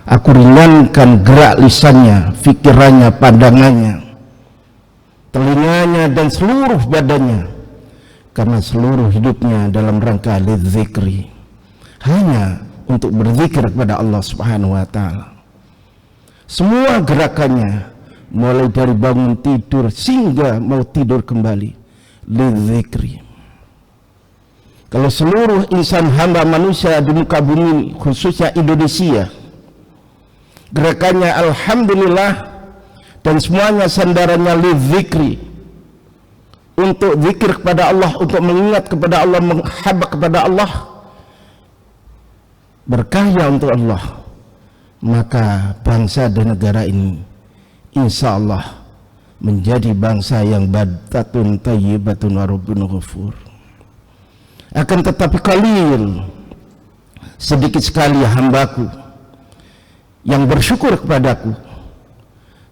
Aku ringankan gerak lisannya, fikirannya, pandangannya, telinganya, dan seluruh badannya, karena seluruh hidupnya dalam rangka lidzikri, hanya untuk berzikir kepada Allah Subhanahu wa ta'ala. Semua gerakannya, mulai dari bangun tidur sehingga mau tidur kembali, lidzikri. Kalau seluruh insan hamba manusia di muka bumi, khususnya Indonesia, gerakannya alhamdulillah, dan semuanya sandarannya lidzikri, untuk zikir kepada Allah, untuk mengingat kepada Allah, menghabaq kepada Allah, berkarya untuk Allah, maka bangsa dan negara ini insya Allah menjadi bangsa yang badatun tayyibatun wa rabbun ghafur. Akan tetapi qalil, sedikit sekali hambaku yang bersyukur kepadaku,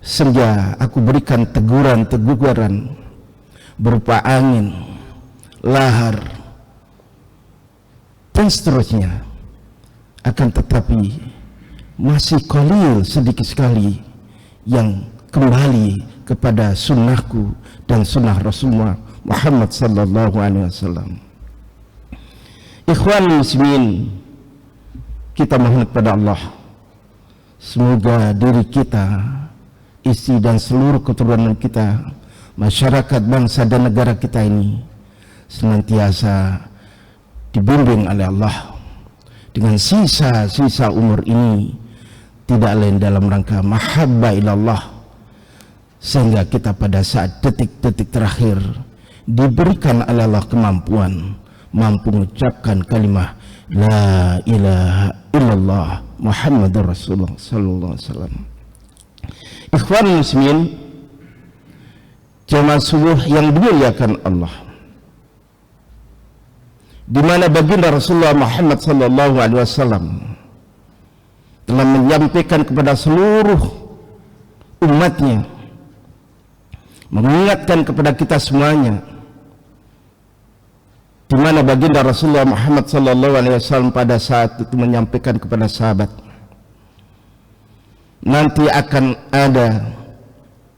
sehingga aku berikan teguran-teguran berupa angin, lahar, dan seterusnya. Akan tetapi masih qalil, sedikit sekali yang kembali kepada sunnahku dan sunnah Rasulullah Muhammad sallallahu alaihi wasallam. Ikhwan muslimin, kita mohon kepada Allah, semoga diri kita, istri dan seluruh keturunan kita, masyarakat, bangsa dan negara kita ini senantiasa dibimbing oleh Allah dengan sisa-sisa umur ini tidak lain dalam rangka mahabbah ilallah, sehingga kita pada saat detik-detik terakhir diberikan oleh Allah kemampuan mampu mengucapkan kalimah la ilaha illallah Muhammadur Rasulullah sallallahu alaihi wasallam. Ikhwan muslimin, jamaah subuh yang dimuliakan Allah, di mana baginda Rasulullah Muhammad sallallahu alaihi wasallam telah menyampaikan kepada seluruh umatnya, mengingatkan kepada kita semuanya, di mana baginda Rasulullah Muhammad sallallahu alaihi wasallam pada saat itu menyampaikan kepada sahabat, nanti akan ada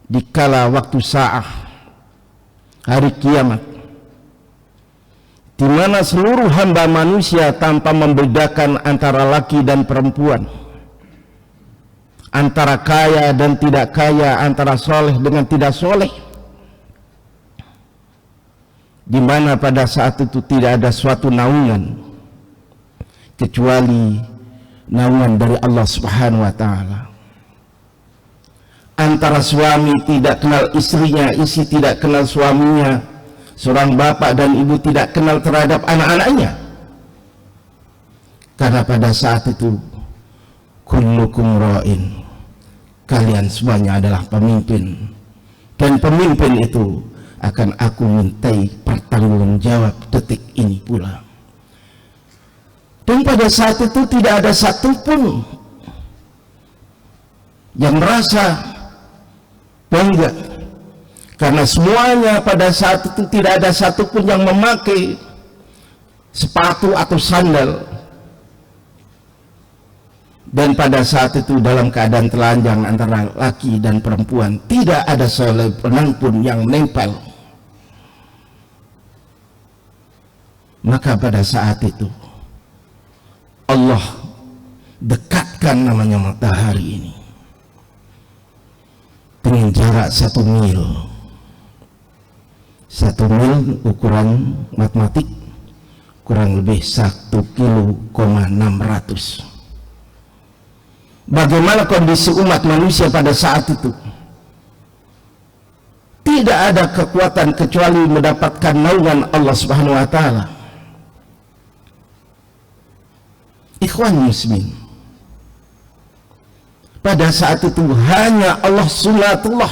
di kala waktu sa'ah, hari kiamat, di mana seluruh hamba manusia tanpa membedakan antara laki dan perempuan, antara kaya dan tidak kaya, antara soleh dengan tidak soleh, di mana pada saat itu tidak ada suatu naungan kecuali naungan dari Allah Subhanahu wa ta'ala. Antara suami tidak kenal istrinya, istri tidak kenal suaminya, seorang bapak dan ibu tidak kenal terhadap anak-anaknya, karena pada saat itu kullukum ra'in, kalian semuanya adalah pemimpin, dan pemimpin itu akan aku mintai pertanggungjawab detik ini pula. Dan pada saat itu tidak ada satupun yang merasa bangga, karena semuanya pada saat itu tidak ada satupun yang memakai sepatu atau sandal, dan pada saat itu dalam keadaan telanjang antara laki dan perempuan, tidak ada seorang pun yang nempel. Maka pada saat itu Allah dekatkan namanya matahari ini dengan jarak 1 mil. 1 mil ukuran matematik kurang lebih 1,6 kilo. Bagaimana kondisi umat manusia pada saat itu? Tidak ada kekuatan kecuali mendapatkan naungan Allah Subhanahu wa ta'ala. Ikhwan muslimin, pada saat itu hanya Allah sunatullah,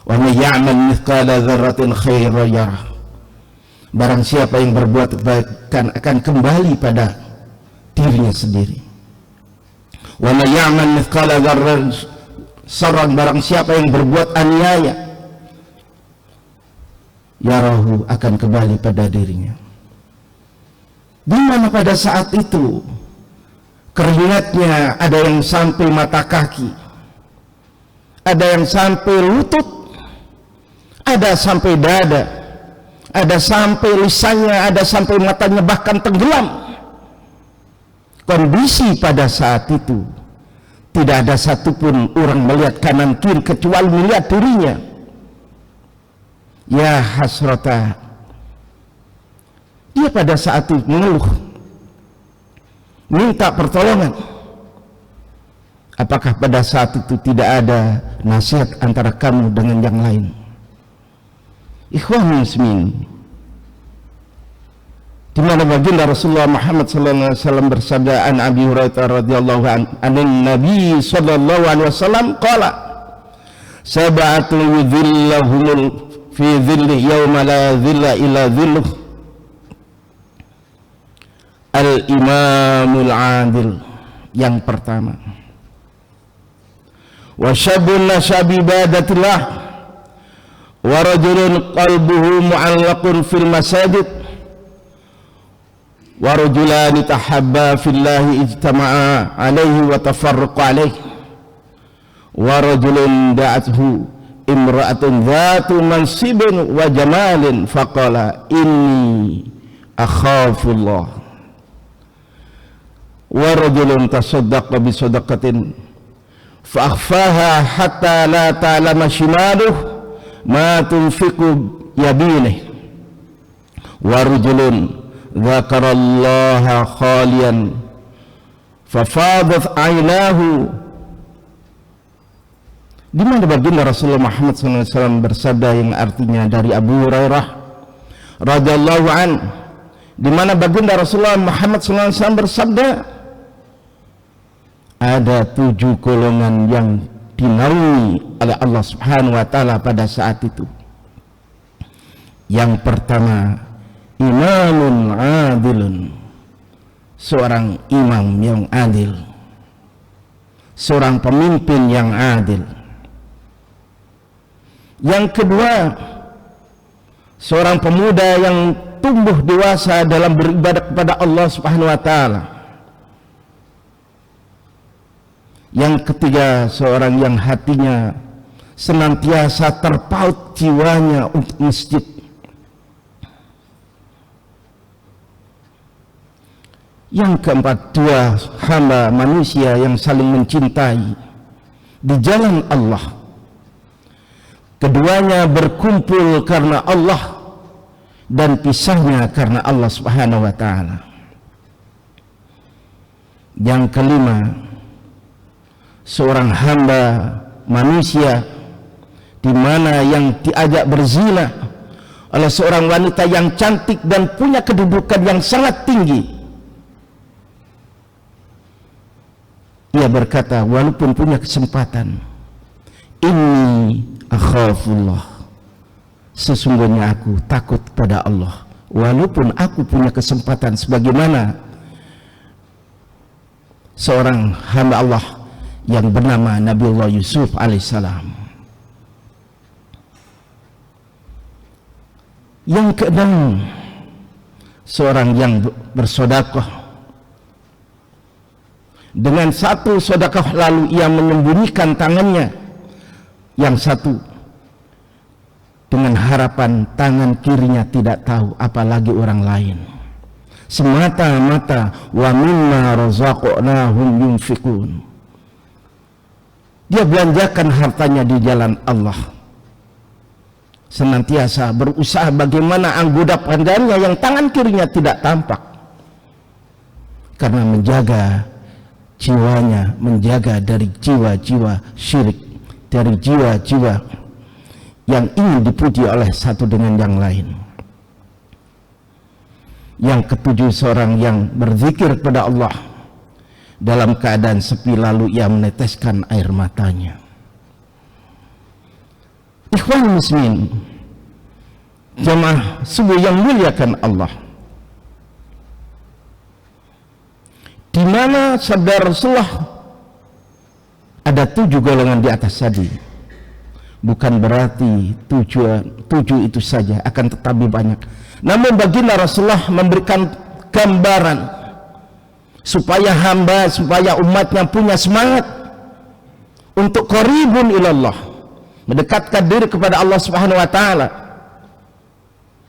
wa may ya'mal mithqala dzarratin khairan yarah. Barang siapa yang berbuat kebaikan akan kembali pada dirinya sendiri. Wa may ya'mal mithqala dzarratin syarran, barang siapa yang berbuat aniaya, yarahu, akan kembali pada dirinya. Di mana pada saat itu keringatnya ada yang sampai mata kaki, ada yang sampai lutut, ada sampai dada, ada sampai lisannya, ada sampai matanya, bahkan tenggelam. Kondisi pada saat itu tidak ada satupun orang melihat kanan kiri kecuali melihat dirinya. Ya hasrata, dia pada saat itu mengeluh, minta pertolongan. Apakah pada saat itu tidak ada nasihat antara kamu dengan yang lain? Ikhwan muslimin, di mana baginda Rasulullah Muhammad sallallahu alaihi wasallam bersabda, an Abi Hurairah radhiyallahu anhu, Nabi sallallahu alaihi wasallam qala, sab'atu yudhillahumul fi dhillih yawma la dhilla illa dhilluh, al-imamul adil. Yang pertama, wa syabun nasyabi ibadatillah, wa rajulun qalbuhu mu'allaqun fil masajid, wa rajulani tahabba fillahi ijtama'a alaihi wa tafarraqa alaihi, wa rajulun da'athu imra'atun dhatu mansibin wa jamalin faqala inni akhafullah, wa rajulun tasaddaqa bi sadaqatin fa akhfaha hatta la ta'lama shimaluhu ma tunfiqu yabinih, wa rajulun dzakarallaha khaliyan fafadat aynahu. Di mana baginda Rasulullah Muhammad SAW bersabda yang artinya dari Abu Hurairah radhiyallahu an, di mana baginda Rasulullah Muhammad SAW bersabda, ada 7 golongan yang dinaungi oleh Allah Subhanahu wa taala pada saat itu. Yang pertama, imamun adilun, seorang imam yang adil, seorang pemimpin yang adil. Yang kedua, seorang pemuda yang tumbuh dewasa dalam beribadah kepada Allah Subhanahu wa taala. Yang ketiga, seorang yang hatinya senantiasa terpaut jiwanya untuk masjid. Yang keempat, 2 hamba manusia yang saling mencintai di jalan Allah. Keduanya berkumpul karena Allah dan pisahnya karena Allah Subhanahu wa taala. Yang kelima, seorang hamba manusia di mana yang diajak berzina oleh seorang wanita yang cantik dan punya kedudukan yang sangat tinggi. Ia berkata, walaupun punya kesempatan, inni akhafullah, sesungguhnya aku takut pada Allah, walaupun aku punya kesempatan, sebagaimana seorang hamba Allah yang bernama Nabiullah Yusuf alaihissalam. Yang keenam, seorang yang bersedekah. Dengan satu sedekah lalu ia menyembunyikan tangannya, yang satu dengan harapan tangan kirinya tidak tahu, apalagi orang lain. Semata-mata wa mimma razaqnahum yunfikun. Dia belanjakan hartanya di jalan Allah, senantiasa berusaha bagaimana anggota pandangnya yang tangan kirinya tidak tampak, karena menjaga jiwanya, menjaga dari jiwa-jiwa syirik, dari jiwa-jiwa yang ingin dipuji oleh satu dengan yang lain. Yang ketujuh, seorang yang berzikir kepada Allah dalam keadaan sepi lalu ia meneteskan air matanya. Ikhwan muslimin, jamaah subuh yang muliakan Allah, di mana sabda Rasulullah ada 7 golongan di atas tadi. Bukan berarti 7 itu saja, akan tetapi banyak. Namun baginda Rasulullah memberikan gambaran supaya hamba, supaya umatnya punya semangat untuk qaribun ilallah, mendekatkan diri kepada Allah Subhanahu wa taala.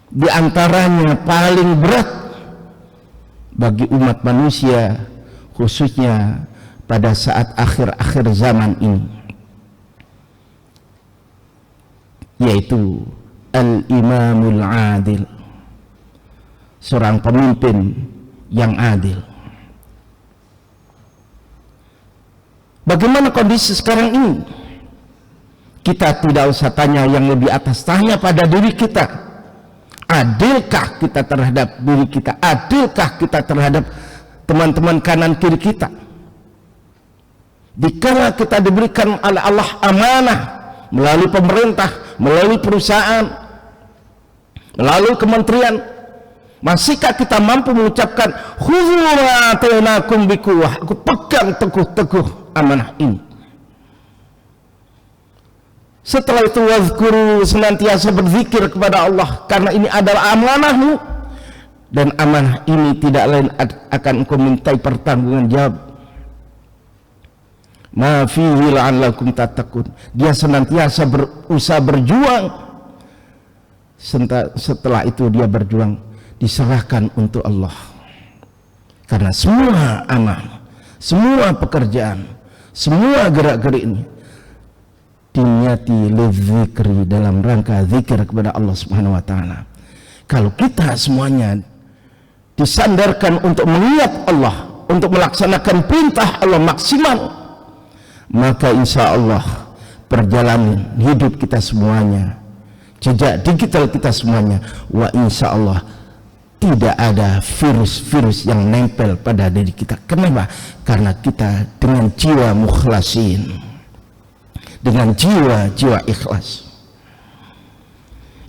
Di antaranya paling berat bagi umat manusia, khususnya pada saat akhir-akhir zaman ini, yaitu al-imamul adil, seorang pemimpin yang adil. Bagaimana kondisi sekarang ini? Kita tidak usah tanya yang lebih atas, tanya pada diri kita. Adilkah kita terhadap diri kita? Adilkah kita terhadap teman-teman kanan kiri kita? Dikala kita diberikan oleh Allah amanah melalui pemerintah, melalui perusahaan, melalui kementerian, masihkah kita mampu mengucapkan khudzu ma atainakum biquwwah, aku pegang teguh-teguh amanah ini? Setelah itu wazkuru, senantiasa berzikir kepada Allah, karena ini adalah amanahmu, dan amanah ini tidak lain akan engkau mintai pertanggungan jawab. Ma fihi la'allakum tattaqun. Dia senantiasa berusaha berjuang. Setelah itu dia berjuang, diserahkan untuk Allah, karena semua amanah, semua pekerjaan, semua gerak-gerik ini diniati lidzikri, dalam rangka zikir kepada Allah Subhanahu wa taala. Kalau kita semuanya disandarkan untuk mengingat Allah, untuk melaksanakan perintah Allah maksimal, maka insya Allah perjalanan hidup kita semuanya, jejak digital kita semuanya, wa insya Allah tidak ada virus-virus yang nempel pada diri kita. Kenapa? Karena kita dengan jiwa mukhlasin, dengan jiwa-jiwa ikhlas.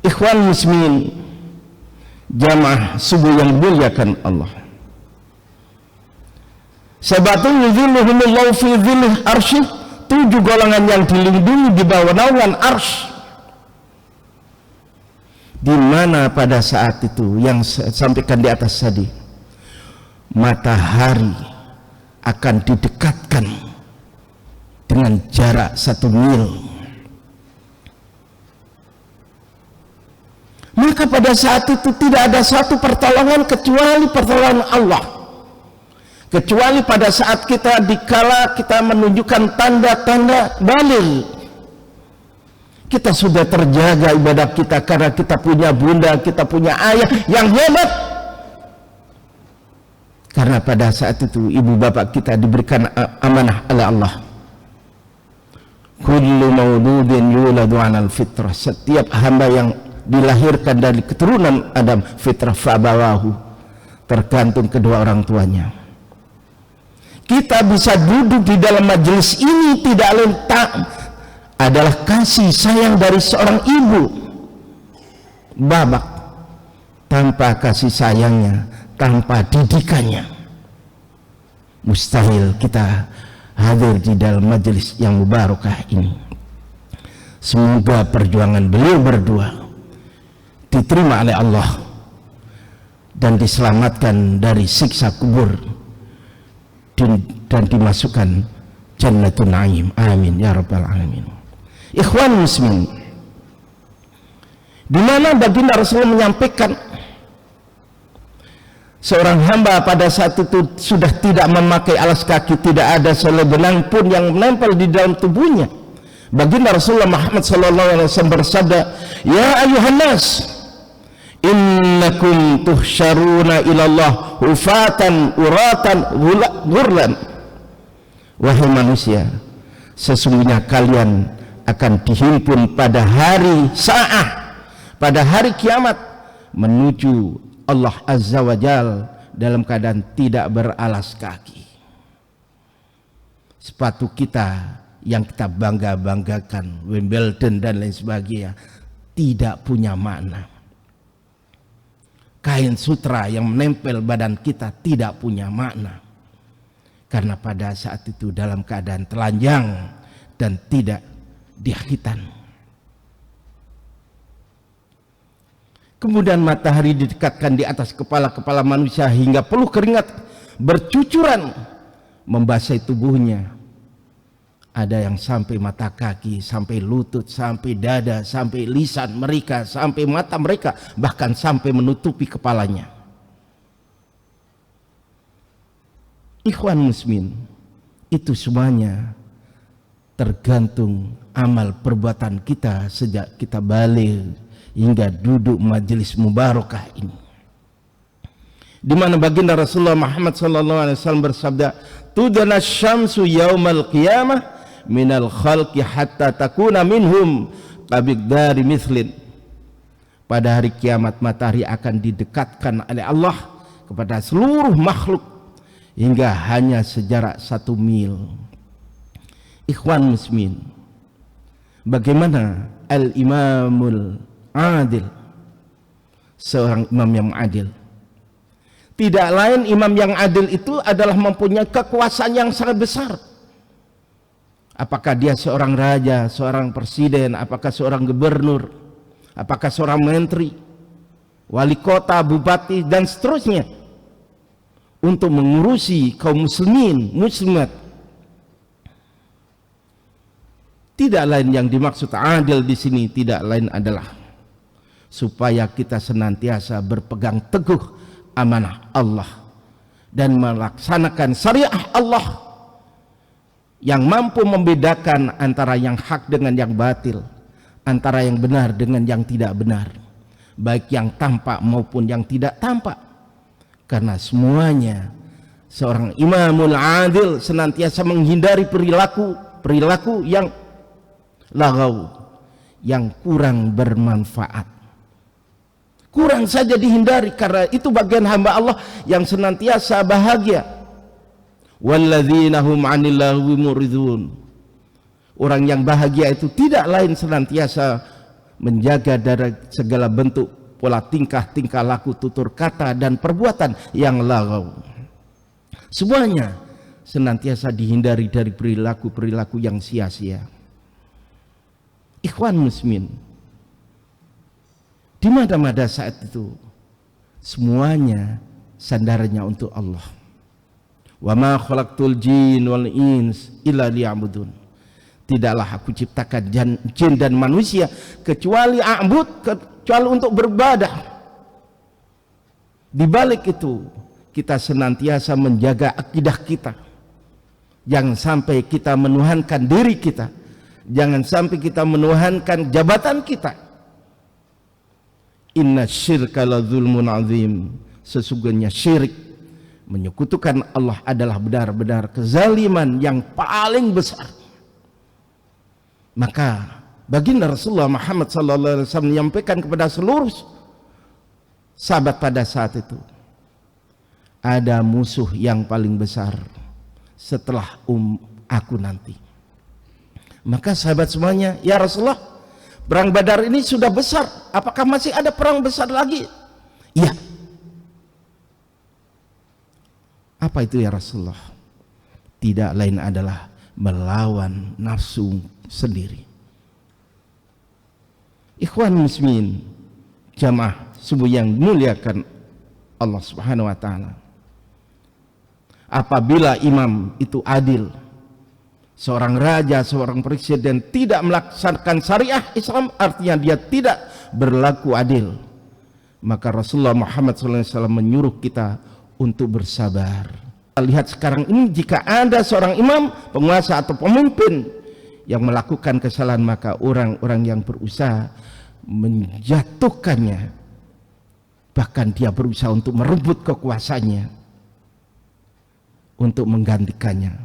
Ikhwan muslimin, jamaah subuh yang dimuliakan Allah, sabatun yuzilluhumullahu fi zillih arsyih, 7 golongan yang dilindungi di bawah naungan arsy, di mana pada saat itu yang saya sampaikan di atas tadi, matahari akan didekatkan dengan jarak 1 mil. Maka pada saat itu tidak ada satu pertolongan kecuali pertolongan Allah, kecuali pada saat kita dikala kita menunjukkan tanda-tanda dalil kita sudah terjaga ibadah kita, karena kita punya bunda, kita punya ayah yang hebat. Karena pada saat itu ibu bapak kita diberikan amanah oleh Allah. Kullu mauludin yuladu 'alal fitrah, setiap hamba yang dilahirkan dari keturunan Adam, fitrah fabawahu, tergantung kedua orang tuanya. Kita bisa duduk di dalam majelis ini tidak lain adalah kasih sayang dari seorang ibu bapak. Tanpa kasih sayangnya, tanpa didikannya, mustahil kita hadir di dalam majelis yang mubarakah ini. Semoga perjuangan beliau berdua diterima oleh Allah dan diselamatkan dari siksa kubur dan dimasukkan Jannatun Na'im. Amin ya rabbal alamin. Ikhwan muslimin, di mana baginda Rasulullah menyampaikan seorang hamba pada saat itu sudah tidak memakai alas kaki, tidak ada selai benang pun yang menempel di dalam tubuhnya. Baginda Rasulullah Muhammad SAW bersabda, ya ayuhan nas, innakum tuhsyaruna ilallah hufatan uratan ghurlan. Wahai manusia, sesungguhnya kalian akan dihimpun pada hari sa'ah, pada hari kiamat, menuju Allah Azza wa Jal dalam keadaan tidak beralas kaki. Sepatu kita yang kita bangga-banggakan, Wimbledon dan lain sebagainya, tidak punya makna. Kain sutra yang menempel badan kita tidak punya makna, karena pada saat itu dalam keadaan telanjang dan tidak dihitan. Kemudian matahari didekatkan di atas kepala-kepala manusia hingga peluh keringat bercucuran membasahi tubuhnya. Ada yang sampai mata kaki, sampai lutut, sampai dada, sampai lisan mereka, sampai mata mereka, bahkan sampai menutupi kepalanya. Ikhwan muslimin, itu semuanya tergantung amal perbuatan kita sejak kita balik hingga duduk majelis mubarakah ini, di mana baginda Rasulullah Muhammad SAW bersabda, tudana syamsu yaumal qiyamah minal khalqi hatta takuna minhum kabigdari mithlin. Pada hari kiamat matahari akan didekatkan oleh Allah kepada seluruh makhluk hingga hanya sejarak 1 mil. Ikhwan muslimin, bagaimana al-imamul adil, seorang imam yang adil? Tidak lain imam yang adil itu adalah mempunyai kekuasaan yang sangat besar. Apakah dia seorang raja, seorang presiden, apakah seorang gubernur, apakah seorang menteri, wali kota, bupati, dan seterusnya, untuk mengurusi kaum muslimin, muslimat. Tidak lain yang dimaksud adil di sini, tidak lain adalah supaya kita senantiasa berpegang teguh amanah Allah dan melaksanakan syariah Allah yang mampu membedakan antara yang hak dengan yang batil, antara yang benar dengan yang tidak benar, baik yang tampak maupun yang tidak tampak. Karena semuanya seorang imamul adil senantiasa menghindari perilaku yang lagau, yang kurang bermanfaat. Kurang saja dihindari, karena itu bagian hamba Allah yang senantiasa bahagia. Walladzina hum 'anil lagwi muridun. Orang yang bahagia itu tidak lain senantiasa menjaga dari segala bentuk pola tingkah laku, tutur kata, dan perbuatan yang lagau. Semuanya senantiasa dihindari dari perilaku yang sia-sia. Ikhwan muslimin, di mana-mana saat itu semuanya sandarannya untuk Allah. Wa ma khalaqtul jin wal ins illa liya'budun. Tidaklah aku ciptakan jin dan manusia kecuali untuk beribadah. Di balik itu kita senantiasa menjaga akidah kita. Jangan sampai kita menuhankan diri kita. Jangan sampai kita menuhankan jabatan kita. Inna syirka la zulmun azim. Sesungguhnya syirik, menyekutukan Allah, adalah benar-benar kezaliman yang paling besar. Maka baginda Rasulullah Muhammad SAW menyampaikan kepada seluruh sahabat pada saat itu, ada musuh yang paling besar setelah aku nanti. Maka sahabat semuanya, ya Rasulullah, perang Badar ini sudah besar, apakah masih ada perang besar lagi? Iya. Apa itu ya Rasulullah? Tidak lain adalah melawan nafsu sendiri. Ikhwan muslimin, jamaah subuh yang muliakan Allah Subhanahu wa taala. Apabila imam itu adil, seorang raja, seorang presiden tidak melaksanakan syariah Islam, artinya dia tidak berlaku adil. Maka Rasulullah Muhammad SAW menyuruh kita untuk bersabar. Lihat sekarang ini, jika ada seorang imam, penguasa atau pemimpin yang melakukan kesalahan, maka orang-orang yang berusaha menjatuhkannya, bahkan dia berusaha untuk merebut kekuasaannya, untuk menggantikannya.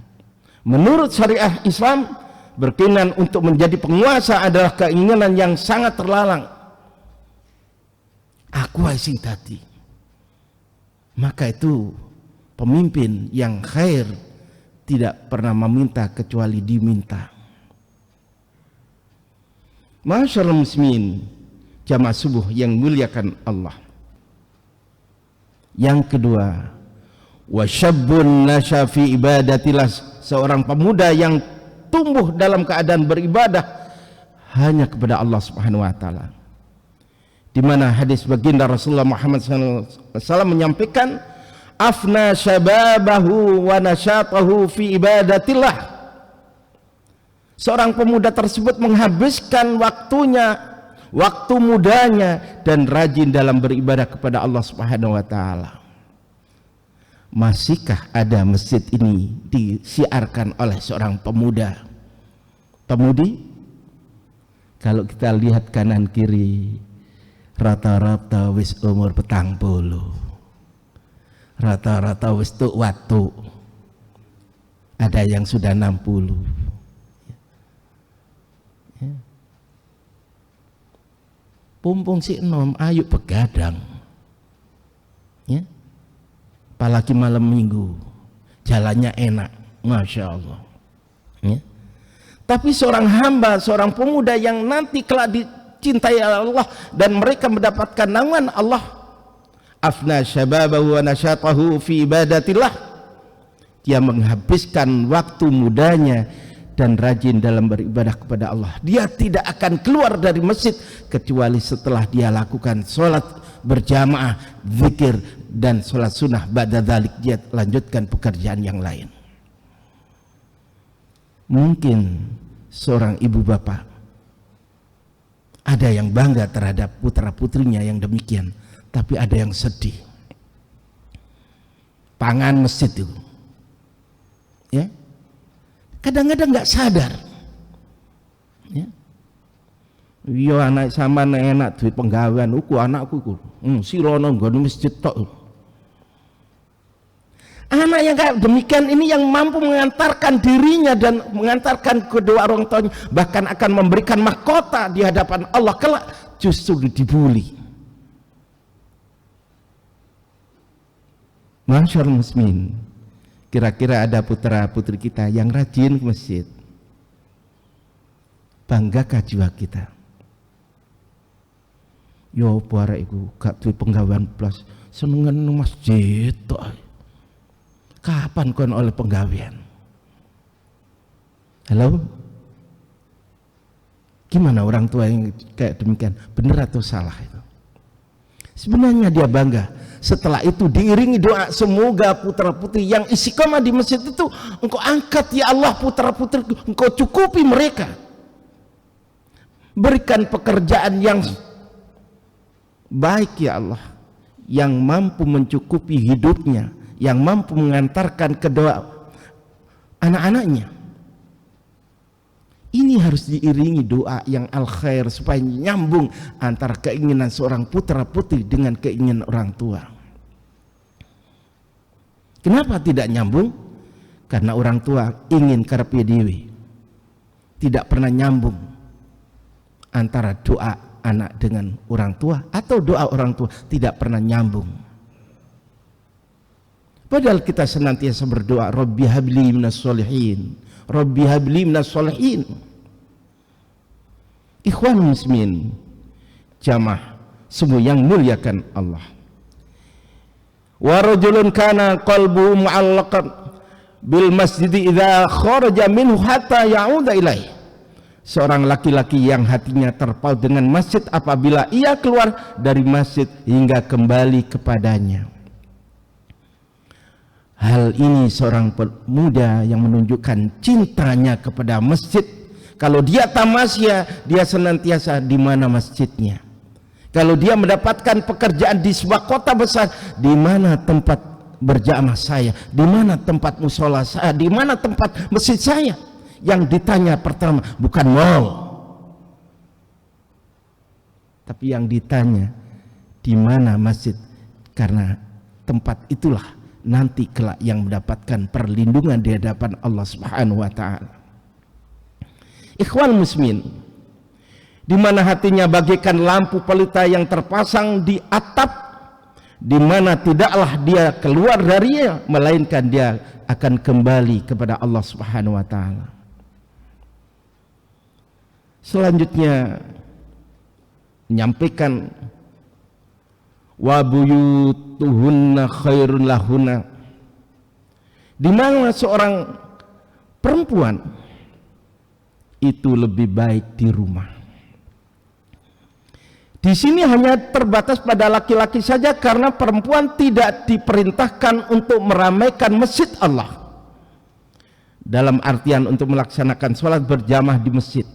Menurut syariah Islam, berkenan untuk menjadi penguasa adalah keinginan yang sangat terlarang. Aku sing tadi. Maka itu pemimpin yang khair tidak pernah meminta kecuali diminta. Masyaallah muslimin, jamaah subuh yang muliakan Allah. Yang kedua, wasyabbun nasya fi ibadatillah, seorang pemuda yang tumbuh dalam keadaan beribadah hanya kepada Allah Subhanahu wa taala. Di mana hadis baginda Rasulullah Muhammad SAW menyampaikan, afna syababahu wa nasyatahu fi ibadatillah. Seorang pemuda tersebut menghabiskan waktunya, waktu mudanya, dan rajin dalam beribadah kepada Allah Subhanahu wa taala. Masihkah ada masjid ini disiarkan oleh seorang pemuda pemudi? Kalau kita lihat kanan kiri, rata-rata wis umur 40, rata-rata wis tuk watu, ada yang sudah 60 ya. Pumpung si enom ayo begadang ya, apalagi malam minggu jalannya enak, Masya Allah ya. Tapi seorang hamba, seorang pemuda yang nanti kelak dicintai Allah dan mereka mendapatkan naungan Allah, afna syababahu wa nasyatahu fi ibadatillah, dia menghabiskan waktu mudanya dan rajin dalam beribadah kepada Allah. Dia tidak akan keluar dari masjid kecuali setelah dia lakukan sholat berjamaah, zikir, dan sholat sunnah. Ba'da dzalik dia lanjutkan pekerjaan yang lain. Mungkin seorang ibu bapak ada yang bangga terhadap putra putrinya yang demikian, tapi ada yang sedih. Pangan masjid itu ya, kadang-kadang nggak sadar ya. Yo anak sama enak duit penggawean uku anakku ku sirono nggon masjid tok. Anak yang kayak demikian ini yang mampu mengantarkan dirinya dan mengantarkan kedua orang tuanya, bahkan akan memberikan mahkota di hadapan Allah kelak, justru dibuli. Masyaallah muslimin, kira-kira ada putra putri kita yang rajin ke masjid, banggakah jiwa kita? Yo para iku gak duwe penggawean plus senengan masjid tok. Kapan kon oleh penggawean? Halo? Gimana orang tua yang kayak demikian? Benar atau salah itu? Sebenarnya dia bangga. Setelah itu diiringi doa, semoga putra putri yang istiqomah di masjid itu engkau angkat ya Allah, putra putri engkau cukupi mereka, berikan pekerjaan yang baik ya Allah, yang mampu mencukupi hidupnya, yang mampu mengantarkan kedua anak-anaknya. Ini harus diiringi doa yang al-khair supaya nyambung antara keinginan seorang putra putri dengan keinginan orang tua. Kenapa tidak nyambung? Karena orang tua ingin karepe dhewe, tidak pernah nyambung antara doa anak dengan orang tua, atau doa orang tua tidak pernah nyambung. Padahal kita senantiasa berdoa, Rabbi habli minas sholihin, Rabbi habli minas sholihin. Ikhwan muslimin, jamaah semua yang muliakan Allah. Wa rajulun kana qalbuhu mu'allaqan bil masjid idza kharaja minhu hatta ya'uda ilaih. Seorang laki-laki yang hatinya terpaut dengan masjid apabila ia keluar dari masjid hingga kembali kepadanya. Hal ini seorang pemuda yang menunjukkan cintanya kepada masjid. Kalau dia tamasya, dia senantiasa di mana masjidnya. Kalau dia mendapatkan pekerjaan di sebuah kota besar, di mana tempat berjamaah saya, di mana tempat musola saya, di mana tempat masjid saya. Yang ditanya pertama bukan mall, tapi yang ditanya di mana masjid, karena tempat itulah nanti kelak yang mendapatkan perlindungan di hadapan Allah Subhanahu wa taala. Ikhwan muslimin, di mana hatinya bagaikan lampu pelita yang terpasang di atap, di mana tidaklah dia keluar darinya melainkan dia akan kembali kepada Allah Subhanahu wa taala. Selanjutnya menyampaikan wa buyutuhunna khairun lahunna, di mana seorang perempuan itu lebih baik di rumah. Di sini hanya terbatas pada laki-laki saja karena perempuan tidak diperintahkan untuk meramaikan masjid Allah. Dalam artian untuk melaksanakan sholat berjamaah di masjid.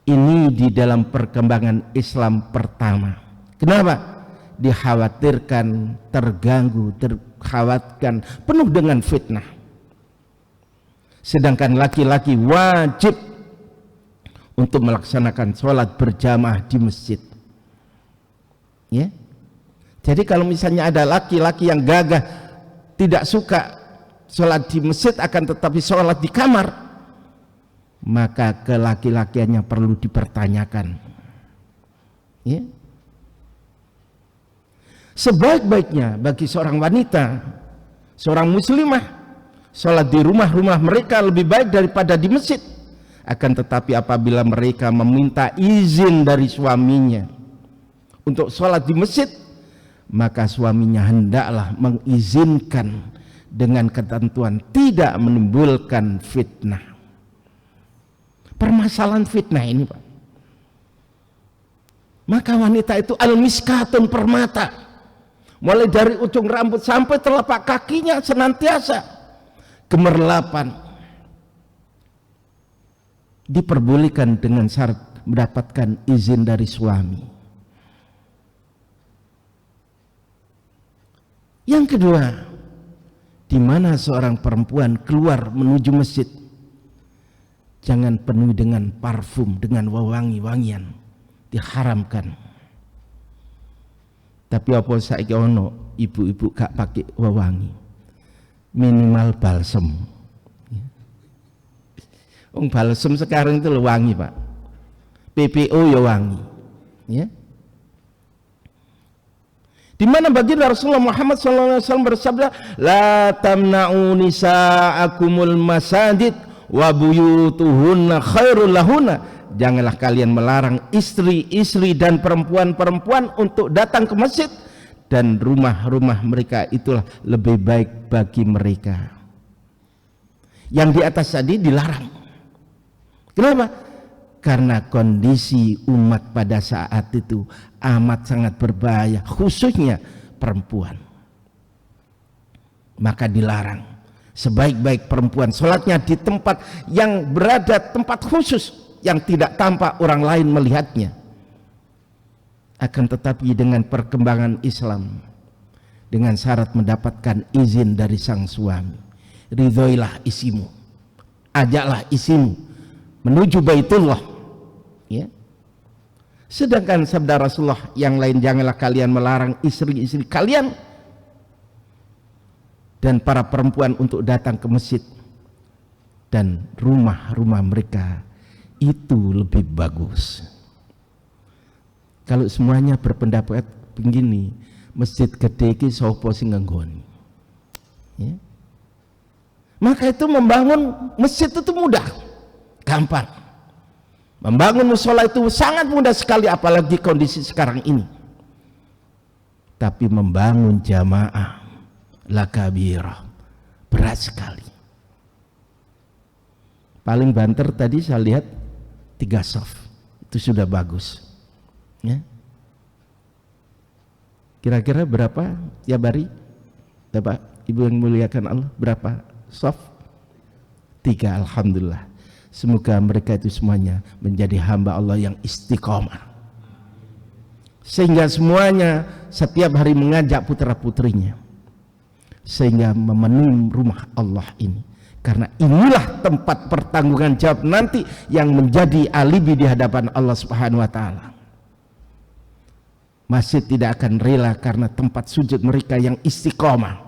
Ini di dalam perkembangan Islam pertama. Kenapa? Dikhawatirkan, terganggu, terkhawatirkan, penuh dengan fitnah. Sedangkan laki-laki wajib untuk melaksanakan sholat berjamaah di masjid. Ya. Jadi kalau misalnya ada laki-laki yang gagah tidak suka sholat di masjid akan tetapi sholat di kamar, maka kelaki-lakiannya perlu dipertanyakan. Ya. Sebaik-baiknya bagi seorang wanita, seorang muslimah, sholat di rumah-rumah mereka lebih baik daripada di masjid. Akan tetapi apabila mereka meminta izin dari suaminya untuk sholat di masjid, maka suaminya hendaklah mengizinkan dengan ketentuan tidak menimbulkan fitnah. Permasalahan fitnah ini, Pak, maka wanita itu al-miskatun, permata, mulai dari ujung rambut sampai telapak kakinya senantiasa gemerlapan. Diperbolehkan dengan syarat mendapatkan izin dari suami. Yang kedua, di mana seorang perempuan keluar menuju masjid, jangan penuhi dengan parfum, dengan wewangi-wangian, diharamkan. Tapi apa saiki ono ibu-ibu gak pakai wewangi, minimal balsem. Balsem sekarang itu wangi, Pak. PPO ya wangi. Ya. Di mana baginda Rasulullah Muhammad SAW bersabda, la tamna'u nisa'akumul masajid wa buyutuhunna khairul lahunna. Janganlah kalian melarang istri-istri dan perempuan-perempuan untuk datang ke masjid, dan rumah-rumah mereka itulah lebih baik bagi mereka. Yang di atas tadi dilarang. Kenapa? Karena kondisi umat pada saat itu amat sangat berbahaya, khususnya perempuan. Maka dilarang. Sebaik-baik perempuan sholatnya di tempat yang berada tempat khusus yang tidak tampak orang lain melihatnya. Akan tetapi dengan perkembangan Islam, dengan syarat mendapatkan izin dari sang suami, ridhoilah isimu, ajaklah isimu menuju Baitullah, ya. Sedangkan sabda Rasulullah yang lain, janganlah kalian melarang istri-istri kalian dan para perempuan untuk datang ke masjid, dan rumah-rumah mereka itu lebih bagus. Kalau semuanya berpendapat begini, masjid gede iki sapa sing nganggoni, ya. Maka itu membangun masjid itu mudah, gampang. Membangun musola itu sangat mudah sekali, apalagi kondisi sekarang ini. Tapi membangun jamaah lakabirah, berat sekali. Paling banter tadi saya lihat 3 saf, itu sudah bagus, ya. Kira-kira berapa ya Bari, Bapak Ibu yang muliakan Allah, berapa saf? 3, alhamdulillah. Semoga mereka itu semuanya menjadi hamba Allah yang istiqomah, sehingga semuanya setiap hari mengajak putra putrinya, sehingga memenuhi rumah Allah ini. Karena inilah tempat pertanggungan jawab nanti yang menjadi alibi di hadapan Allah Subhanahu wa Ta'ala. Masjid tidak akan rela karena tempat sujud mereka yang istiqomah.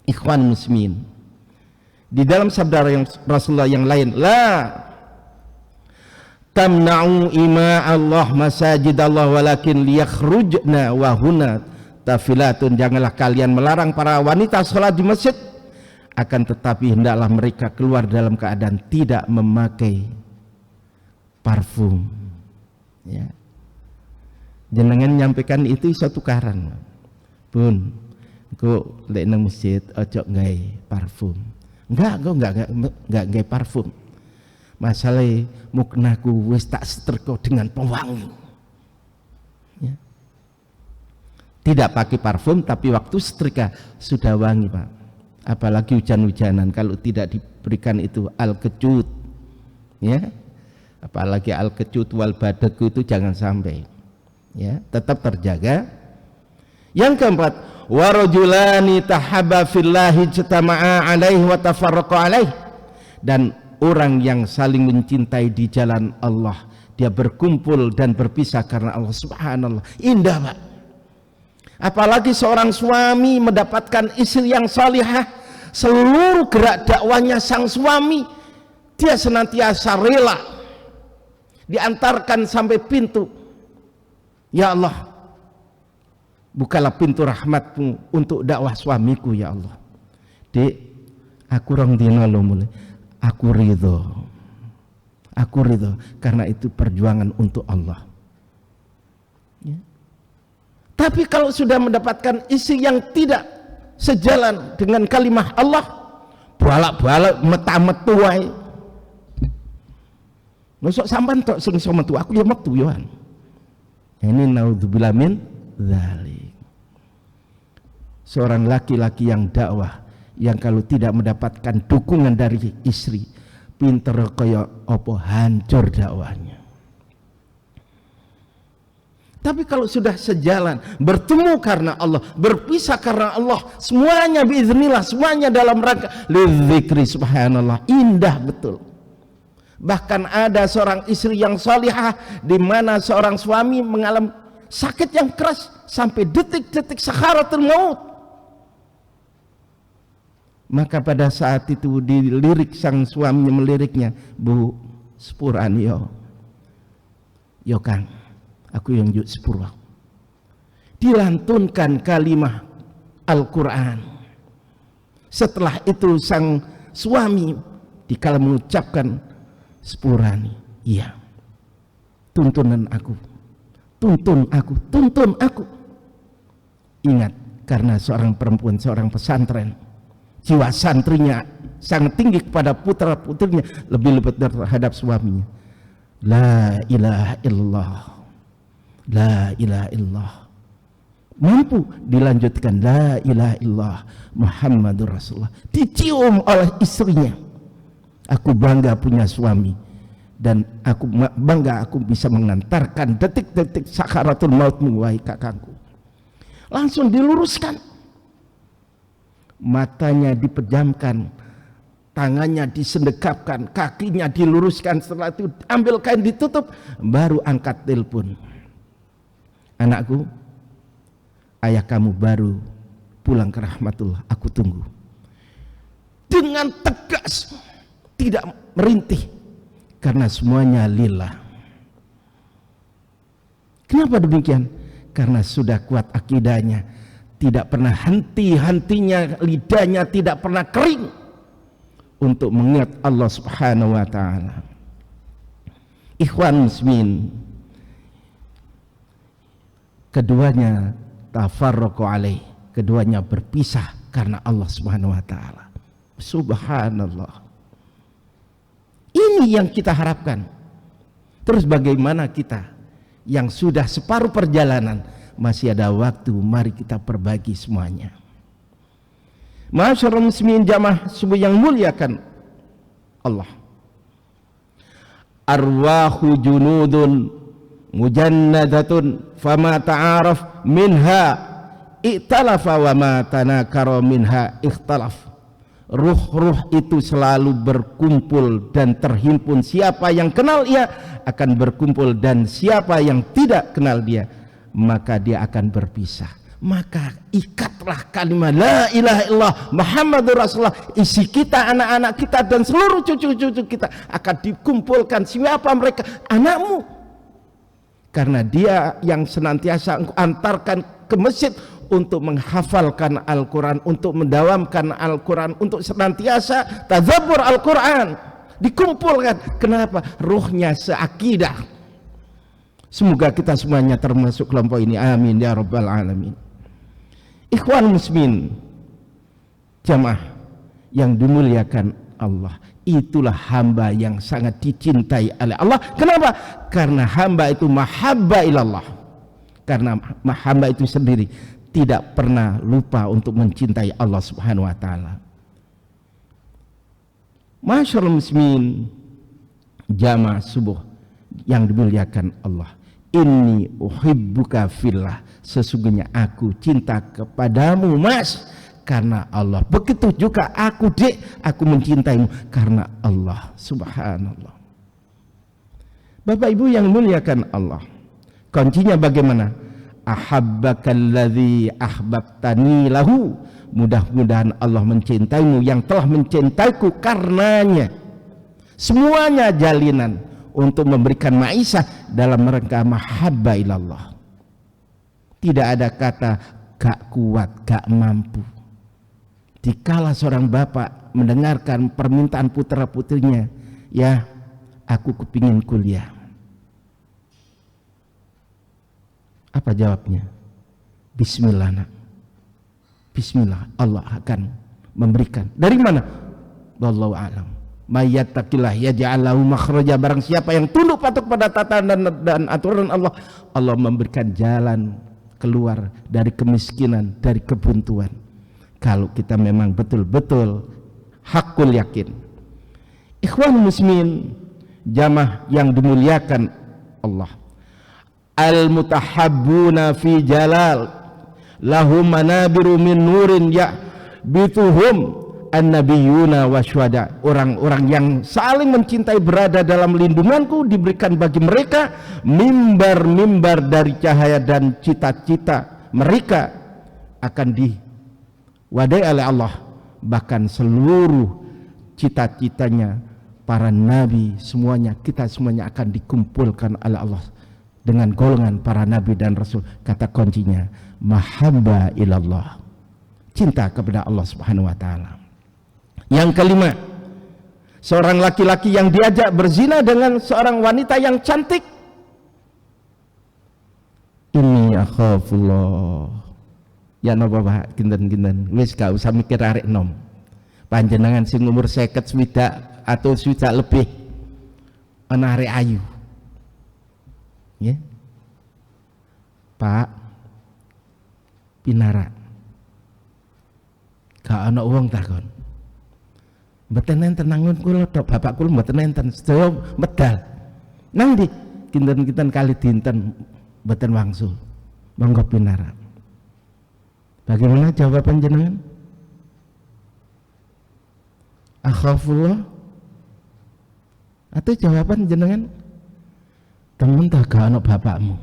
Ikhwan muslimin, di dalam sabda yang Rasulullah yang lain, la tamna'u ima Allah masajid Allah walakin liyakhrujna wa huna tafilatun. Janganlah kalian melarang para wanita sholat di masjid, akan tetapi hendaklah mereka keluar dalam keadaan tidak memakai parfum, ya. Jenengan nyampaikan itu satu karan, Bun, kok lek nang masjid ojo gawe parfum. Enggak gawe parfum. Masalah muknaku wis tak setrika dengan pewangi. Ya. Tidak pakai parfum, tapi waktu setrika sudah wangi, Pak. Apalagi hujan-hujanan, kalau tidak diberikan itu al-kecut, ya. Apalagi al-kecut wal badaku itu jangan sampai, ya, tetap terjaga. Yang keempat, warajulani tahabba fillahi ijtama'a alaihi wa tafarraqa alaihi, dan orang yang saling mencintai di jalan Allah, dia berkumpul dan berpisah karena Allah. Subhanallah, indah, Pak. Apalagi seorang suami mendapatkan istri yang salihah, seluruh gerak dakwanya sang suami dia senantiasa rela diantarkan sampai pintu. Ya Allah, bukalah pintu rahmatmu untuk dakwah suamiku ya Allah. Dek, aku rong dina lo mulai, aku ridho karena itu perjuangan untuk Allah. Ya. Tapi kalau sudah mendapatkan istri yang tidak sejalan dengan kalimah Allah, balak-balak meta-metu wae. Masuk sampan tok sing iso metu, aku ya metu yoan. Ini naudzubillah min dzalik. Seorang laki-laki yang dakwah, yang kalau tidak mendapatkan dukungan dari istri, pinter kaya apa hancur dakwahnya. Tapi kalau sudah sejalan, bertemu karena Allah, berpisah karena Allah, semuanya biiznillah, semuanya dalam rangka lidzikri, subhanallah, indah betul. Bahkan ada seorang istri yang salihah di mana seorang suami mengalami sakit yang keras sampai detik-detik sakharatul maut. Maka pada saat itu dilirik sang suaminya, meliriknya, Bu, sepuran yo Kang, aku yang juk sepura. Dilantunkan kalimah Al-Quran. Setelah itu sang suami dikala mengucapkan sepurani, iya, tuntun aku. Ingat, karena seorang perempuan, seorang pesantren, jiwa santrinya sangat tinggi kepada putra putrinya, lebih terhadap suaminya. La ilaha illallah, mampu dilanjutkan la ilaha illallah Muhammadur Rasulullah, dicium oleh istrinya. Aku bangga punya suami, dan aku bangga aku bisa mengantarkan detik-detik sakaratul mautmu wahai kakangku. Langsung diluruskan, matanya dipejamkan, tangannya disendekapkan, kakinya diluruskan. Setelah itu ambil kain ditutup, baru angkat telepon. Anakku, ayah kamu baru pulang ke rahmatullah, aku tunggu. Dengan tegas, tidak merintih, karena semuanya lillah. Kenapa demikian? Karena sudah kuat akidahnya, tidak pernah henti-hentinya lidahnya, tidak pernah kering untuk mengingat Allah Subhanahu wa taala. Ikhwan muslimin, keduanya tafarraqu alaih, keduanya berpisah karena Allah Subhanahu wa taala. Subhanallah. Ini yang kita harapkan. Terus bagaimana kita yang sudah separuh perjalanan, masih ada waktu, mari kita perbagi semuanya. Masyarul muslimin jamaah subuh yang muliakan Allah. Arwahu junudun mujannadatun fama ta'araf minha iktalafa wa ma tanakara minha ikhtalaf. Ruh-ruh itu selalu berkumpul dan terhimpun. Siapa yang kenal ia akan berkumpul, dan siapa yang tidak kenal dia maka dia akan berpisah. Maka ikatlah kalimat la ilaha illallah Muhammadur Rasulullah. Isi kita, anak-anak kita, dan seluruh cucu-cucu kita akan dikumpulkan. Siapa mereka? Anakmu. Karena dia yang senantiasa antarkan ke masjid untuk menghafalkan Al-Quran, untuk mendawamkan Al-Quran, untuk senantiasa tadabbur Al-Quran, dikumpulkan. Kenapa? Ruhnya seakidah. Semoga kita semuanya termasuk kelompok ini, amin ya rabbal alamin. Ikhwan muslimin jamaah yang dimuliakan Allah. Itulah hamba yang sangat dicintai oleh Allah. Kenapa? Karena hamba itu mahabba ilallah. Karena hamba itu sendiri tidak pernah lupa untuk mencintai Allah Subhanahu wa taala. Masyarul muslimin, jamaah subuh yang dimuliakan Allah. Inni uhibbuka fillah, sesungguhnya aku cinta kepadamu Mas karena Allah. Begitu juga aku Dek, aku mencintaimu karena Allah. Subhanallah. Bapak Ibu yang muliakan Allah, kuncinya bagaimana? Ahabbakalladzi ahbabtani lahu. Mudah-mudahan Allah mencintaimu yang telah mencintaiku karenanya. Semuanya jalinan untuk memberikan maisha dalam rangka mahabba ilallah. Tidak ada kata gak kuat, gak mampu. Dikala seorang bapak mendengarkan permintaan putra putrinya, ya aku kepingin kuliah, apa jawabnya? Bismillah nak, bismillah, Allah akan memberikan. Dari mana? Wallahu a'lam. Mayyattaqillah yaj'al lahu makhraja. Barang siapa yang tunduk patuh pada tatanan dan aturan Allah, Allah memberikan jalan keluar dari kemiskinan, dari kebuntuan. Kalau kita memang betul-betul hakul yakin. Ikhwan muslimin, jamaah yang dimuliakan Allah, al-mutahabbuna fi jalal lahum manabiru min nurin ya'bituhum an-nabiyuna wasyuhada. Orang-orang yang saling mencintai berada dalam lindunganku, diberikan bagi mereka mimbar-mimbar dari cahaya, dan cita-cita mereka akan diwadai oleh Allah. Bahkan seluruh cita-citanya para nabi semuanya, kita semuanya akan dikumpulkan oleh Allah dengan golongan para nabi dan rasul. Kata kuncinya mahabba ilallah, cinta kepada Allah Subhanahu wa taala. Yang kelima, seorang laki-laki yang diajak berzina dengan seorang wanita yang cantik. Ini akhafullah. Ya napa Pak, kinten-kinten wis gak usah mikir arek nom. Panjenengan sing umur 50 swidak atau swidak lebih ana arek ayu. Ya. Pak Pinara. Gak ana wong takon. Mboten enten nangun kula tok, bapak kula mboten enten, sedaya medal. Nang ndi? Kinten-kinten kali dinten mboten wangsul. Monggo Pinara. Bagaimana jawaban jenengan? Akhafullah. Atau jawaban jenengan? Temen tak gak ana bapakmu.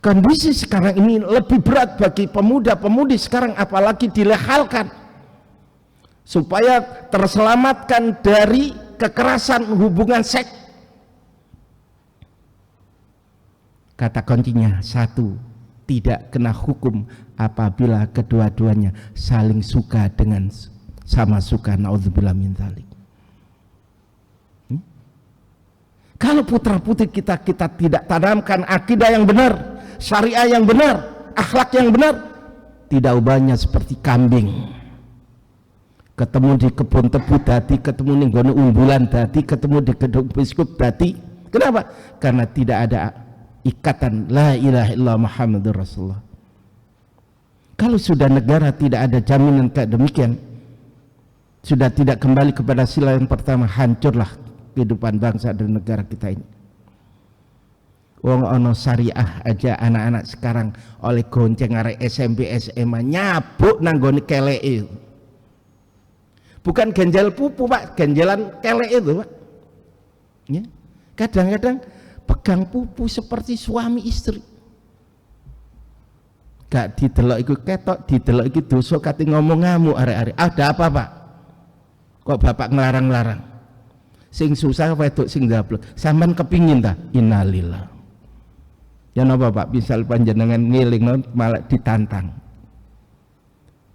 Kondisi sekarang ini lebih berat bagi pemuda-pemudi sekarang, apalagi dilehalkan supaya terselamatkan dari kekerasan hubungan seks. Kata kuncinya satu, tidak kena hukum apabila kedua-duanya saling suka dengan sama suka. Naudzubillah min dzalik. Kalau putra-putri kita tidak tanamkan akidah yang benar, syariah yang benar, akhlak yang benar, tidak ubahnya seperti kambing. Ketemu di kebun tebu dadi, ketemu di gone umbulan dadi, ketemu di gedung biskup dadi. Kenapa? Karena tidak ada ikatan la ilaha illallah Muhammadur Rasulullah. Kalau sudah negara tidak ada jaminan kayak demikian, sudah tidak kembali kepada sila yang pertama, hancurlah kehidupan bangsa dan negara kita ini. Wong ono syariah aja anak-anak sekarang oleh gonceng arek SMP SMA nyabuk nanggone keleke. Bukan ganjal pupu Pak, ganjalan kelek itu Pak. Ya. Kadang-kadang pegang pupu seperti suami istri. Gak didelok iku ketok, didelok iki dosa kate ngomong ngamuk arek-arek. Ada apa Pak? Kok Bapak ngelarang-larang? Sing susah wedok sing ndablek. Sampean kepingin ta? Innalillah. Ya napa Pak, misal panjenengan ngeling malah ditantang.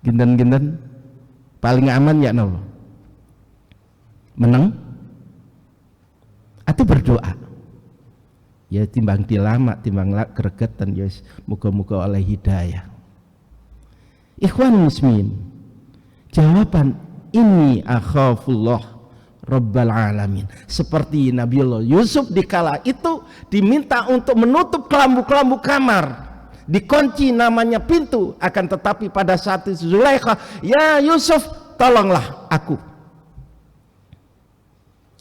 Ginten-ginten paling aman ya napa? Menang atau berdoa? Ya timbang dilama, timbang gregetan, ya muga-muga oleh hidayah. Ikhwan muslimin, jawaban ini akhafullah Rabbal Alamin. Seperti Nabiullah Yusuf dikala itu diminta untuk menutup kelambu-kelambu kamar, dikunci namanya pintu, akan tetapi pada saat itu Zulaikha, ya Yusuf tolonglah aku.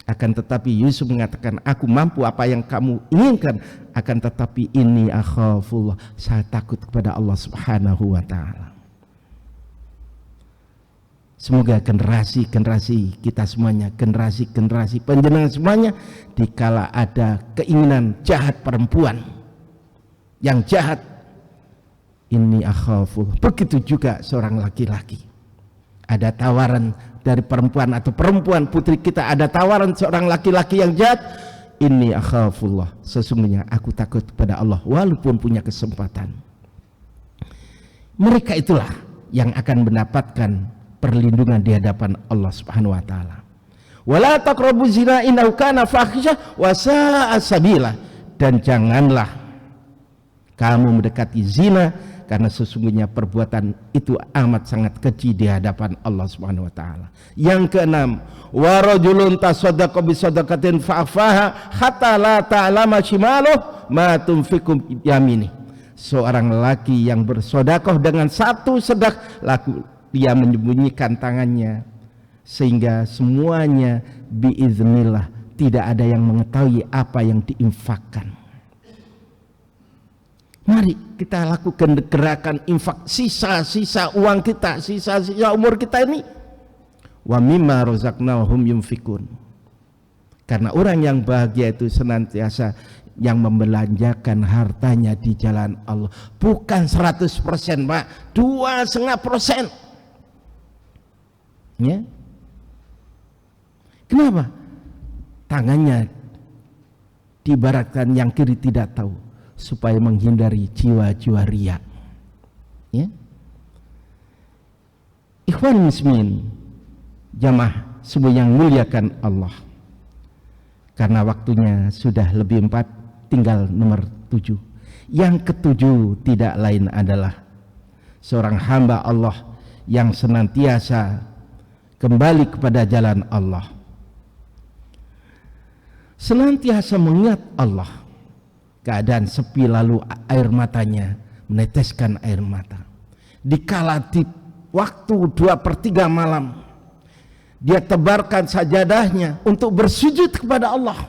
Akan tetapi Yusuf mengatakan, aku mampu apa yang kamu inginkan, akan tetapi ini akhafullah, saya takut kepada Allah Subhanahu wa ta'ala. Semoga generasi-generasi kita semuanya, generasi-generasi panjenengan semuanya, dikala ada keinginan jahat perempuan yang jahat, ini akhafullah. Begitu juga seorang laki-laki, ada tawaran dari perempuan atau perempuan putri kita, ada tawaran seorang laki-laki yang jahat, ini akhafullah, sesungguhnya aku takut kepada Allah walaupun punya kesempatan. Mereka itulah yang akan mendapatkan perlindungan di hadapan Allah Subhanahu wa taala. Wala taqrabu zina innahu kana fahisyah wa sa'a sabila, dan janganlah kamu mendekati zina karena sesungguhnya perbuatan itu amat sangat keji di hadapan Allah Subhanahu wa taala. Yang keenam, wa rajulun tasaddaqa bi sadaqatin fa'afaha hatta la ta'lama shimaluhu ma tunfiqu yamini. Seorang lelaki yang bersedekah dengan satu sedekah, laku dia menyembunyikan tangannya sehingga semuanya biiznillah, tidak ada yang mengetahui apa yang diinfakkan. Mari kita lakukan gerakan infak sisa-sisa uang kita, sisa-sisa umur kita ini. Wa mimma razaqnahum yunfikun. Karena orang yang bahagia itu senantiasa yang membelanjakan hartanya di jalan Allah. Bukan 100%, Pak, 2,5%. Ya. Kenapa? Tangannya diibaratkan yang kiri tidak tahu, supaya menghindari jiwa-jiwa riya. Ya. Ikhwan muslimin, jamaah subuh yang muliakan Allah. Karena waktunya sudah lebih 4, tinggal nomor 7. Yang ketujuh tidak lain adalah seorang hamba Allah yang senantiasa kembali kepada jalan Allah, senantiasa mengingat Allah. Keadaan sepi lalu air matanya meneteskan air mata. Dikala di waktu 2/3 malam, dia tebarkan sajadahnya untuk bersujud kepada Allah.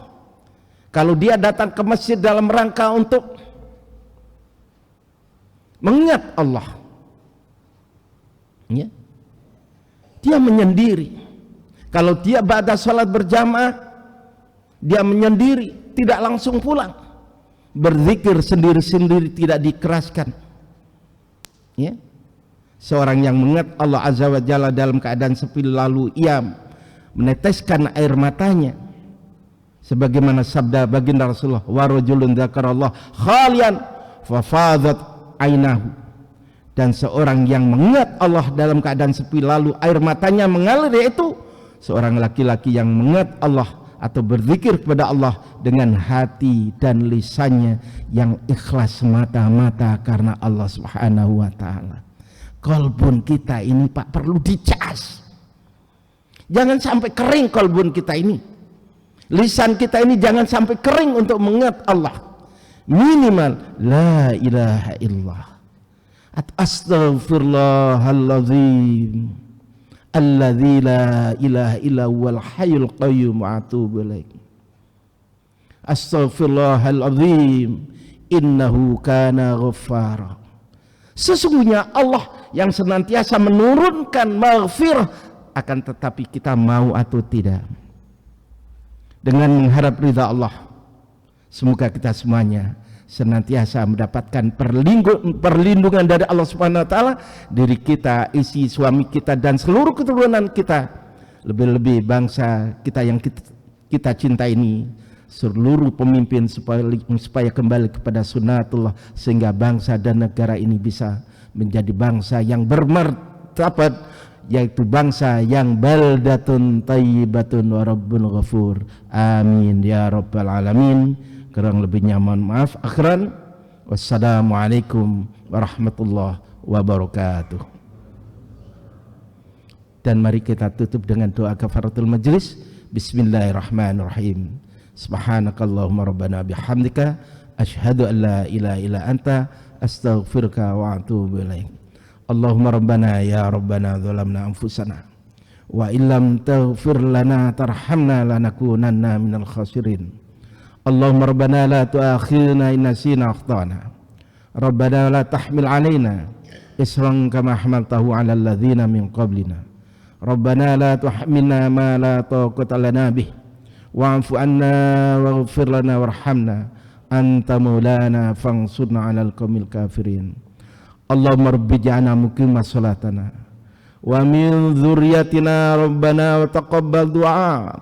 Kalau dia datang ke masjid dalam rangka untuk mengingat Allah, ya, dia menyendiri. Kalau dia pada salat berjamaah, dia menyendiri, tidak langsung pulang. Berzikir sendiri-sendiri, tidak dikeraskan. Ya. Seorang yang mengingat Allah Azza wa Jalla dalam keadaan sepi lalu ia meneteskan air matanya, sebagaimana sabda baginda Rasulullah, wa rajulun dzakarallah khalian fa fadat ainahu. Dan seorang yang mengingat Allah dalam keadaan sepi lalu air matanya mengalir, yaitu seorang laki-laki yang mengingat Allah atau berzikir kepada Allah dengan hati dan lisannya yang ikhlas semata-mata karena Allah Subhanahu wa ta'ala. Kolbun kita ini, Pak, perlu dicas. Jangan sampai kering kolbun kita ini. Lisan kita ini jangan sampai kering untuk mengingat Allah. Minimal la ilaha illallah, astaghfirullahaladzim alladzi la ilaha illa huwal hayyul qayyum wa atubu ilaih. Astaghfirullahaladzim innahu kana ghaffara. Sesungguhnya Allah yang senantiasa menurunkan maghfirah, akan tetapi kita mau atau tidak, dengan mengharap ridha Allah. Semoga kita semuanya senantiasa mendapatkan perlindungan dari Allah Subhanahu wa taala, diri kita, isi suami kita dan seluruh keturunan kita, lebih-lebih bangsa kita yang kita cinta ini, seluruh pemimpin supaya kembali kepada sunnatullah, sehingga bangsa dan negara ini bisa menjadi bangsa yang bermartabat, yaitu bangsa yang baldatun thayyibatun wa rabbun ghafur. Amin ya rabbal alamin. Kurang lebihnya mohon maaf. Akhiran, wassalamualaikum warahmatullahi wabarakatuh. Dan mari kita tutup dengan doa kafaratul majlis. Bismillahirrahmanirrahim. Subhanakallahumma rabbana bihamdika asyhadu an la ilaha illa anta astaghfiruka wa atubu ilaik. Allahumma rabbana ya rabbana zalamna anfusana wa illam taghfir lana tarhamna lanakunanna minal khasirin. Allahumma rabbana la tu'akhirna in nasina akhtana. Rabbana la tahmil alaina isran kama hamaltahu 'alal ladzina min qablina. Rabbana la tuhammilna ma la taqata lana bih wa'fu anna waghfir lana warhamna anta maulana fansurna 'alal qaumil kafirin. Allahumma rabbi ja'alna muqima salatana wa min dzurriyyatina rabbana wa taqabbal du'a.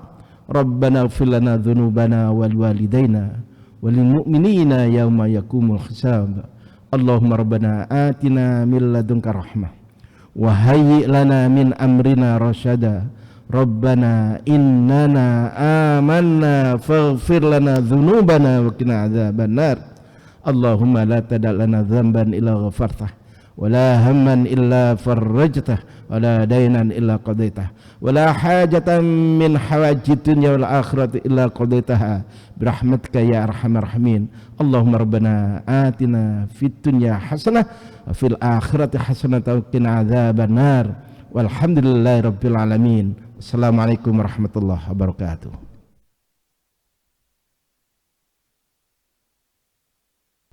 Rabbana ighfir lana dzunubana wal walidayna wal mu'minina yauma yaqumul hisab. Allahumma rabbana atina min ladunka rahmah wa hayyi' lana min amrina rasyada. Rabbana innana amanna faghfir lana dzunubana wa qina adzabannar. Allahumma la tada' lana dzamban illa ghafartah wa la hamman illa farajtah wa la daynan illa qadaitah wa la hajatan min hawajid dunya wal akhirati illa qadaitaha birahmatika ya arhamar rahimin. Allahumma rabbana atina fid dunya hasanah wa fil akhirati hasanah wa qina adzabannar. Walhamdulillahi rabbil alamin. Assalamualaikum warahmatullahi wabarakatuh.